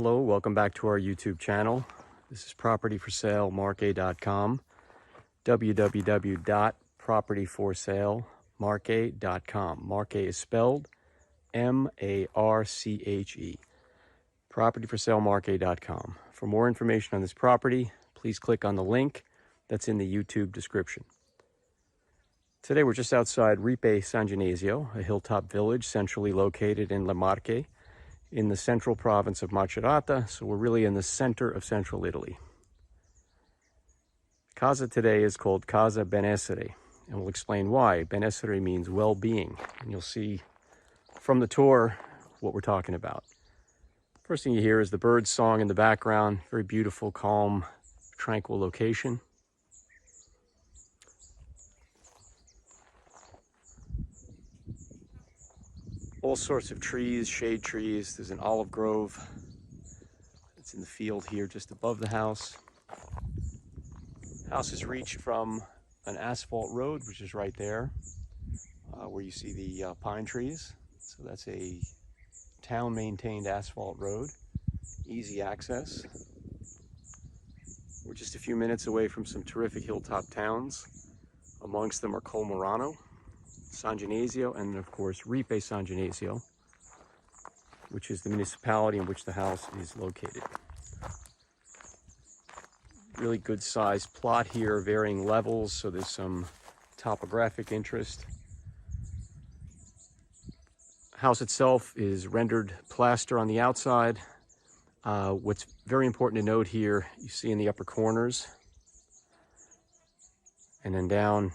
Hello, welcome back to our YouTube channel. This is propertyforsalemarche.com, www.propertyforsalemarche.com. Marche is spelled M-A-R-C-H-E. propertyforsalemarche.com. For more information on this property, please click on the link that's in the YouTube description. Today we're just outside Ripe San Ginesio, a hilltop village centrally located in Marche, in the central province of Marche, so we're really in the center of central Italy. Casa today is called Casa Benessere, and we'll explain why. Benessere means well-being, and you'll see from the tour what we're talking about. First thing you hear is the birds song in the background. Very beautiful, calm, tranquil location. All sorts of trees, shade trees. There's an olive grove. It's in the field here just above the house. House is reached from an asphalt road, which is right there, where you see the pine trees. So that's a town-maintained asphalt road, easy access. We're just a few minutes away from some terrific hilltop towns. Amongst them are Colmorano, San Ginesio, and of course Ripe San Ginesio, which is the municipality in which the house is located. Really good sized plot here, varying levels, so there's some topographic interest. House itself is rendered plaster on the outside. What's very important to note here, you see in the upper corners, and then down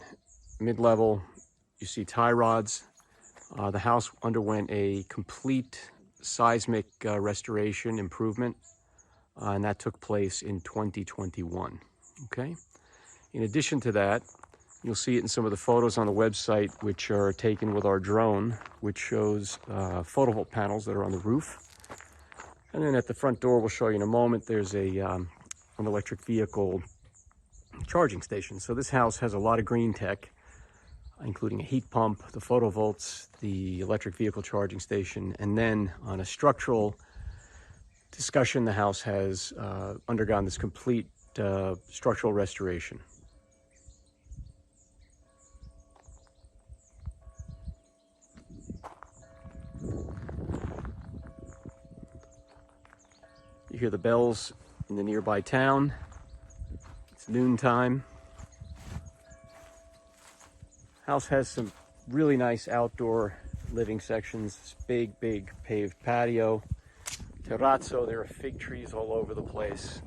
mid-level, you see tie rods. The house underwent a complete seismic restoration improvement, and that took place in 2021. Okay. In addition to that, you'll see it in some of the photos on the website, which are taken with our drone, which shows photovolt panels that are on the roof. And then at the front door, we'll show you in a moment, there's an electric vehicle charging station. So this house has a lot of green tech, including a heat pump, the photovolts, the electric vehicle charging station, and then on a structural discussion, the house has undergone this complete structural restoration. You hear the bells in the nearby town. It's noontime. House has some really nice outdoor living sections. This big paved patio. Terrazzo, there are fig trees all over the place.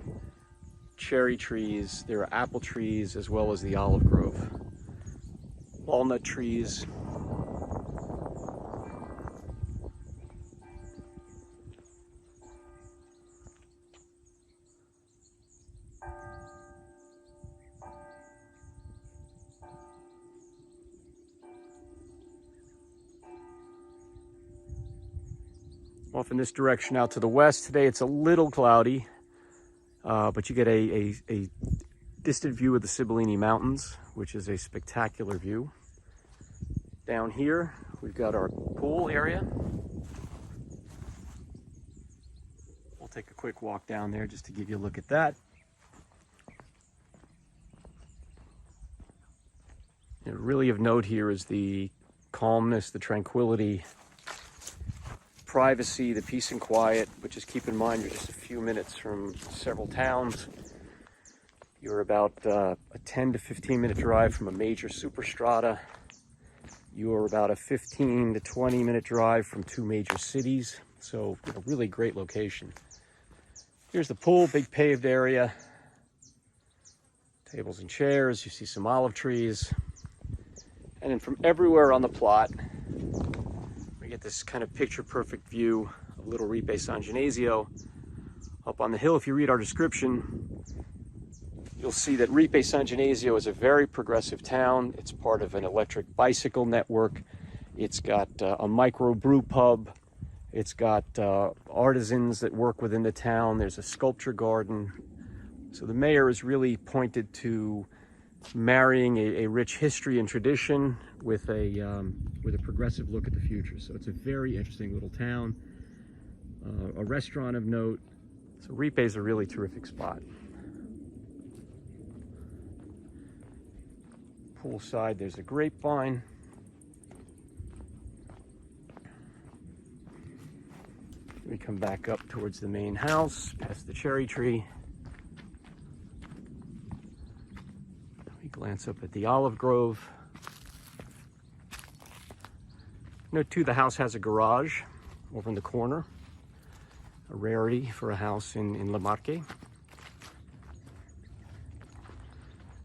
Cherry trees, there are apple trees, as well as the olive grove. Walnut trees. Off in this direction out to the west. Today it's a little cloudy, but you get a distant view of the Sibillini Mountains, which is a spectacular view. Down here, we've got our pool area. We'll take a quick walk down there just to give you a look at that. And really of note here is the calmness, the tranquility, privacy, the peace and quiet, but just keep in mind you're just a few minutes from several towns. You're about a 10 to 15 minute drive from a major superstrata. You're about a 15 to 20 minute drive from two major cities. So, really great location. Here's the pool, big paved area. Tables and chairs, you see some olive trees. And then from everywhere on the plot, we get this kind of picture-perfect view of Little Ripe San Ginesio. Up on the hill, if you read our description, you'll see that Ripe San Ginesio is a very progressive town. It's part of an electric bicycle network. It's got a micro brew pub. It's got artisans that work within the town. There's a sculpture garden. So the mayor has really pointed to marrying a rich history and tradition with a progressive look at the future. So it's a very interesting little town. A restaurant of note, So Ripe is a really terrific spot. Poolside, there's a grapevine. We come back up towards the main house, past the cherry tree. We glance up at the olive grove. Note too, the house has a garage over in the corner, a rarity for a house in La Marche.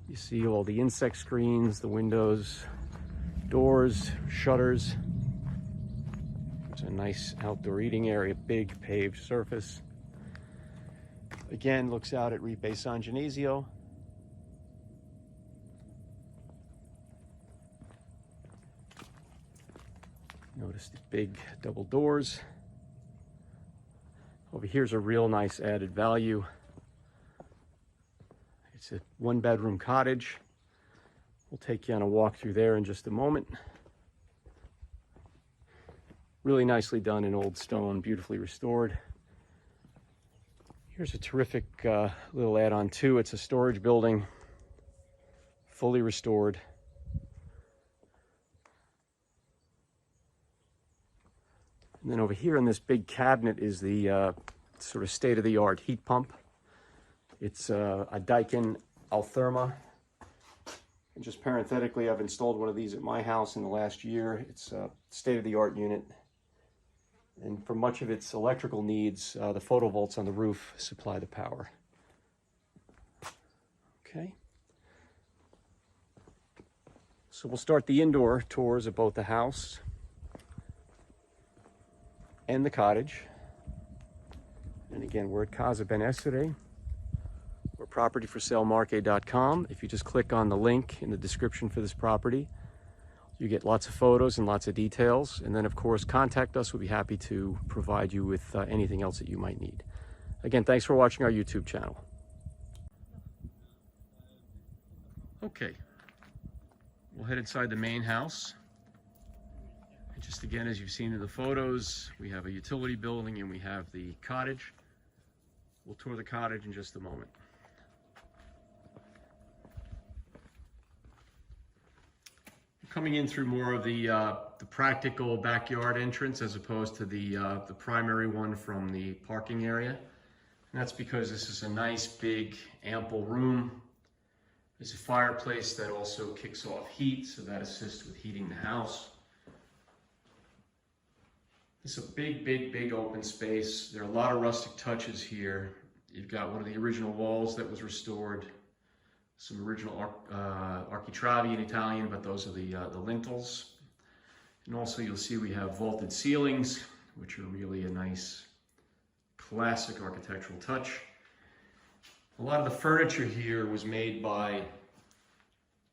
You see all the insect screens, the windows, doors, shutters. There's a nice outdoor eating area, big paved surface. Again, looks out at Ripe San Ginesio. Notice the big double doors. Over here's a real nice added value. It's a 1-bedroom cottage. We'll take you on a walk through there in just a moment. Really nicely done in old stone, beautifully restored. Here's a terrific little add-on too. It's a storage building, fully restored. And then over here in this big cabinet is the sort of state-of-the-art heat pump. It's a Daikin Altherma. And just parenthetically, I've installed one of these at my house in the last year. It's a state-of-the-art unit. And for much of its electrical needs, the photovolts on the roof supply the power. Okay. So we'll start the indoor tours of both the house and the cottage. And again, we're at Casa Benessere. We're propertyforsalemarche.com. If you just click on the link in the description for this property, you get lots of photos and lots of details. And then, of course, contact us. We'll be happy to provide you with anything else that you might need. Again, thanks for watching our YouTube channel. Okay, we'll head inside the main house. And just again, as you've seen in the photos, we have a utility building and we have the cottage. We'll tour the cottage in just a moment. Coming in through more of the practical backyard entrance as opposed to the primary one from the parking area. And that's because this is a nice, big, ample room. There's a fireplace that also kicks off heat, so that assists with heating the house. It's a big, big, big open space. There are a lot of rustic touches here. You've got one of the original walls that was restored. Some original architravi in Italian, but those are the lintels. And also you'll see we have vaulted ceilings, which are really a nice classic architectural touch. A lot of the furniture here was made by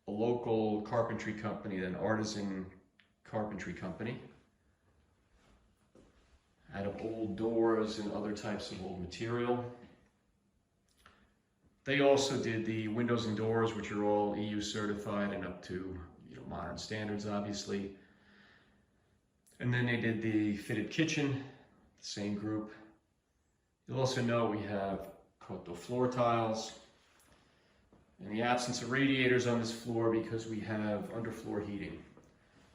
a local carpentry company, an artisan carpentry company, out of old doors and other types of old material. They also did the windows and doors, which are all EU certified and up to modern standards, obviously. And then they did the fitted kitchen, the same group. You'll also know we have cottage floor tiles and the absence of radiators on this floor because we have underfloor heating.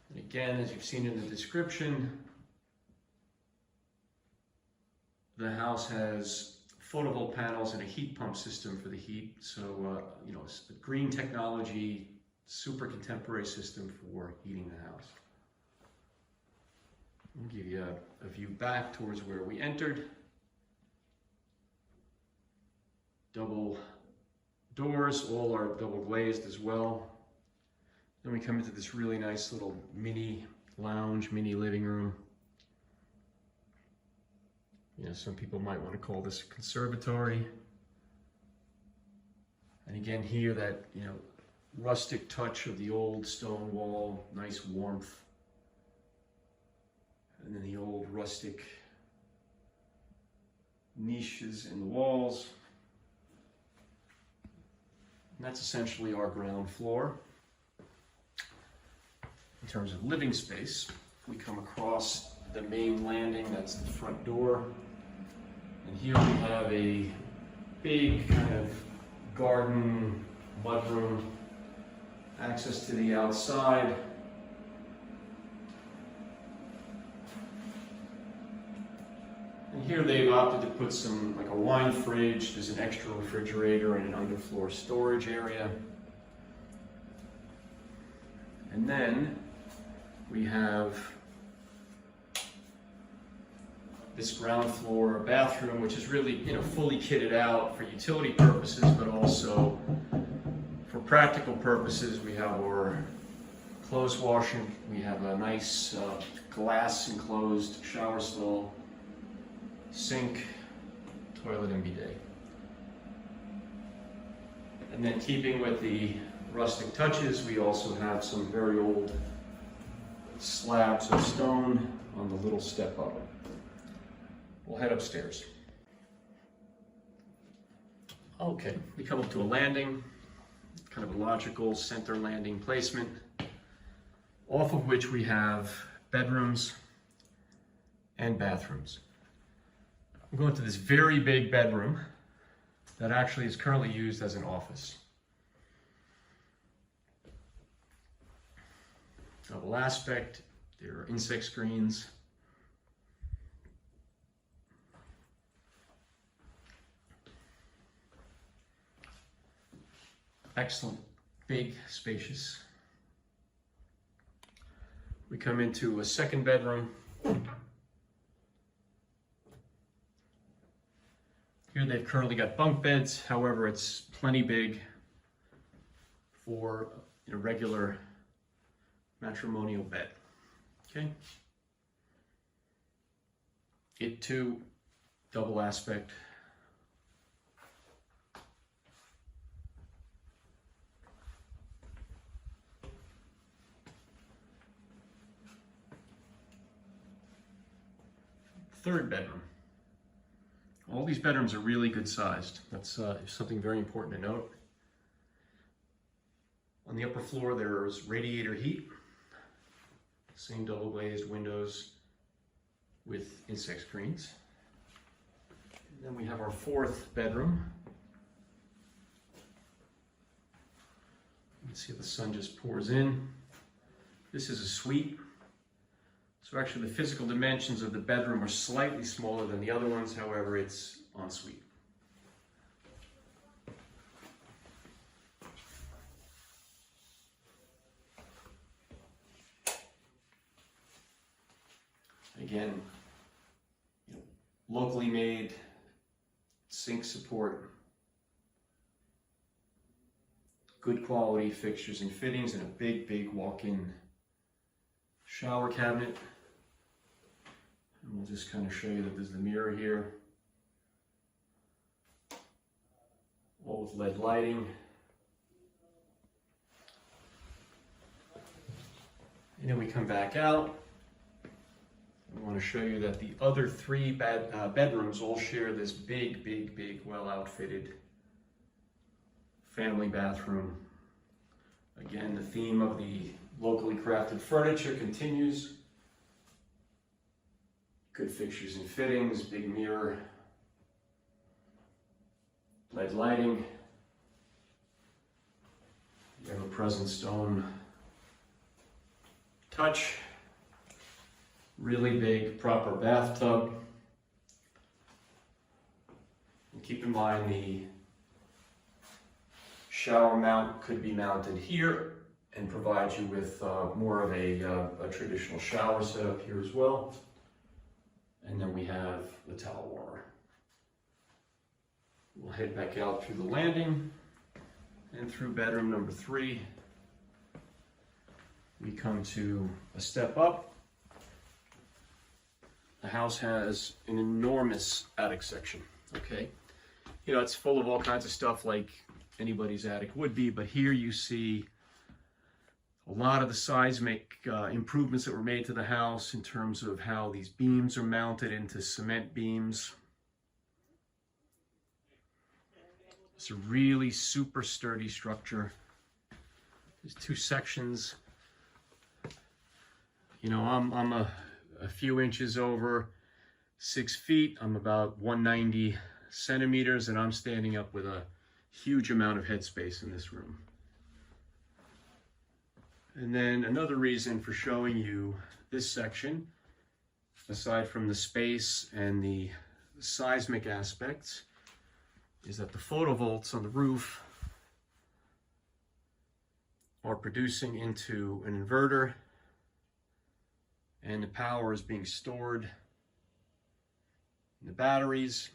And again, as you've seen in the description, the house has Photovolt panels and a heat pump system for the heat. So, it's a green technology, super contemporary system for heating the house. I'll give you a view back towards where we entered. Double doors, all are double glazed as well. Then we come into this really nice little mini lounge, mini living room. Some people might want to call this a conservatory. And again here, that rustic touch of the old stone wall, nice warmth. And then the old rustic niches in the walls. And that's essentially our ground floor. In terms of living space, we come across the main landing, that's the front door. And here we have a big kind of garden mudroom, access to the outside. And here they've opted to put some, like a wine fridge, there's an extra refrigerator and an underfloor storage area. And then we have this ground floor bathroom, which is really, fully kitted out for utility purposes, but also for practical purposes. We have our clothes washing. We have a nice glass enclosed shower stall, sink, toilet, and bidet. And then, keeping with the rustic touches, we also have some very old slabs of stone on the little step up. We'll head upstairs. Okay, we come up to a landing, kind of a logical center landing placement, off of which we have bedrooms and bathrooms. I'm going to this very big bedroom that actually is currently used as an office. Double aspect, there are insect screens. Excellent, big, spacious. We come into a second bedroom. Here they've currently got bunk beds, however, it's plenty big for a regular matrimonial bed. Okay. It too, double aspect. Third bedroom. All these bedrooms are really good sized. That's something very important to note. On the upper floor, there's radiator heat. Same double glazed windows with insect screens. And then we have our fourth bedroom. You can see the sun just pours in. This is a suite. So actually the physical dimensions of the bedroom are slightly smaller than the other ones, however, it's ensuite. Again, locally made sink support, good quality fixtures and fittings, and a big walk-in shower cabinet. And we'll just kind of show you that there's the mirror here. All with LED lighting. And then we come back out. I want to show you that the other three bedrooms all share this big, well outfitted family bathroom. Again, the theme of the locally crafted furniture continues. Good fixtures and fittings, big mirror, LED lighting, ever-present stone touch, really big proper bathtub. And keep in mind the shower mount could be mounted here and provide you with more of a traditional shower setup here as well. And then we have the towel warmer. We'll head back out through the landing and through bedroom number 3. We come to a step up. The house has an enormous attic section, okay? It's full of all kinds of stuff like anybody's attic would be, but here you see a lot of the seismic improvements that were made to the house in terms of how these beams are mounted into cement beams. It's a really super sturdy structure. There's 2 sections. I'm a few inches over 6 feet. I'm about 190 centimeters, and I'm standing up with a huge amount of headspace in this room. And then another reason for showing you this section, aside from the space and the seismic aspects, is that the photovolts on the roof are producing into an inverter, and the power is being stored in the batteries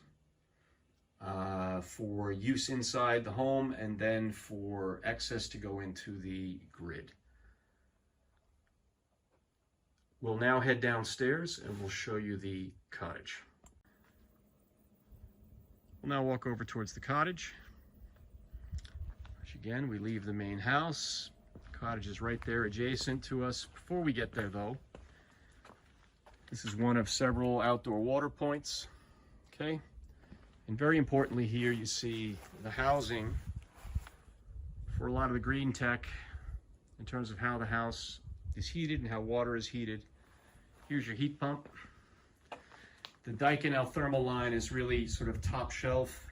for use inside the home, and then for excess to go into the grid. We'll now head downstairs and we'll show you the cottage. We'll now walk over towards the cottage, which again, we leave the main house. The cottage is right there adjacent to us. Before we get there though, this is one of several outdoor water points, okay? And very importantly here, you see the housing for a lot of the green tech in terms of how the house is heated and how water is heated. Here's your heat pump. The Daikin thermal line is really sort of top shelf,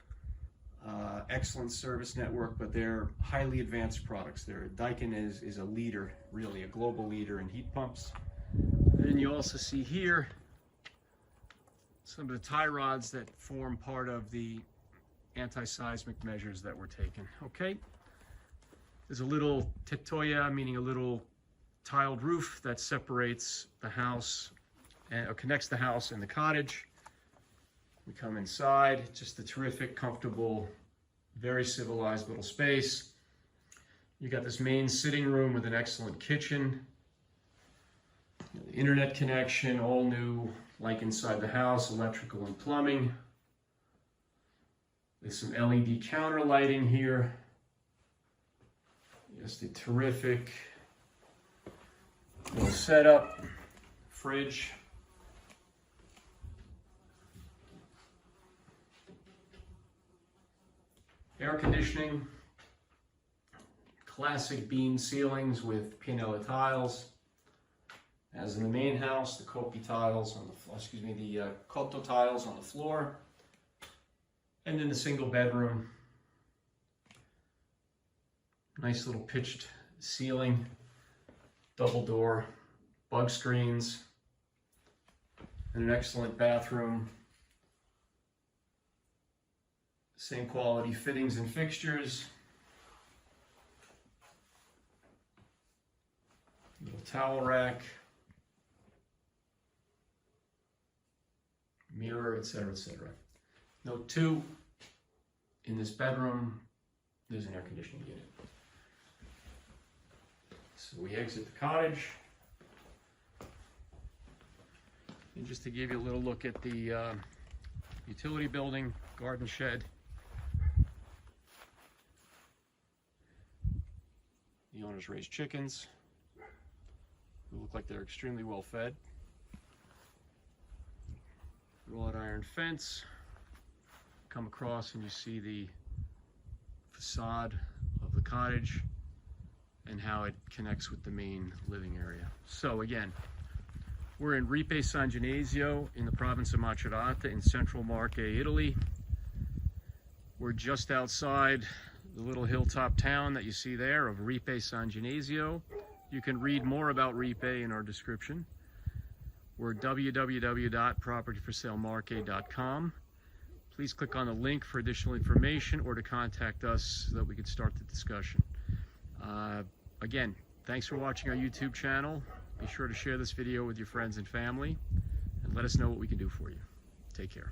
excellent service network, but they're highly advanced products. Daikin is a leader, really a global leader in heat pumps. And you also see here some of the tie rods that form part of the anti-seismic measures that were taken, okay? There's a little tetoya, meaning a little tiled roof that separates the house and connects the house and the cottage. We come inside, just a terrific, comfortable, very civilized little space. You got this main sitting room with an excellent kitchen. The internet connection, all new, like inside the house, electrical and plumbing. There's some LED counter lighting here. Just a terrific little setup, fridge. Air conditioning, classic beam ceilings with pianella tiles. As in the main house, the Kopi tiles on the, the Koto tiles on the floor. And then the single bedroom. Nice little pitched ceiling. Double door, bug screens, and an excellent bathroom. Same quality fittings and fixtures. Little towel rack, mirror, etc., etc. Note 2, in this bedroom, there's an air conditioning unit. So we exit the cottage. And just to give you a little look at the utility building, garden shed. The owners raise chickens who look like they're extremely well fed. Wrought iron fence. Come across and you see the facade of the cottage and how it connects with the main living area. So again, we're in Ripe San Ginesio in the province of Macerata in central Marche, Italy. We're just outside the little hilltop town that you see there of Ripe San Ginesio. You can read more about Ripe in our description. We're www.propertyforsalemarche.com. Please click on the link for additional information or to contact us so that we can start the discussion. Again, thanks for watching our YouTube channel. Be sure to share this video with your friends and family and let us know what we can do for you. Take care.